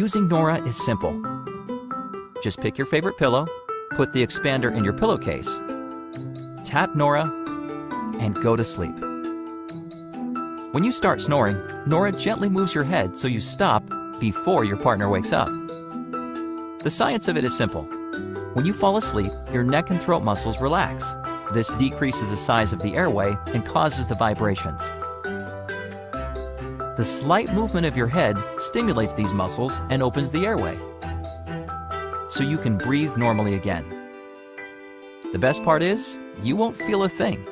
Using Nora is simple. Just pick your favorite pillow, put the expander in your pillowcase, tap Nora, and go to sleep. When you start snoring, Nora gently moves your head so you stop before your partner wakes up. The science of it is simple. When you fall asleep, your neck and throat muscles relax. This decreases the size of the airway and causes the vibrations. The slight movement of your head stimulates these muscles and opens the airway, so you can breathe normally again. The best part is, you won't feel a thing.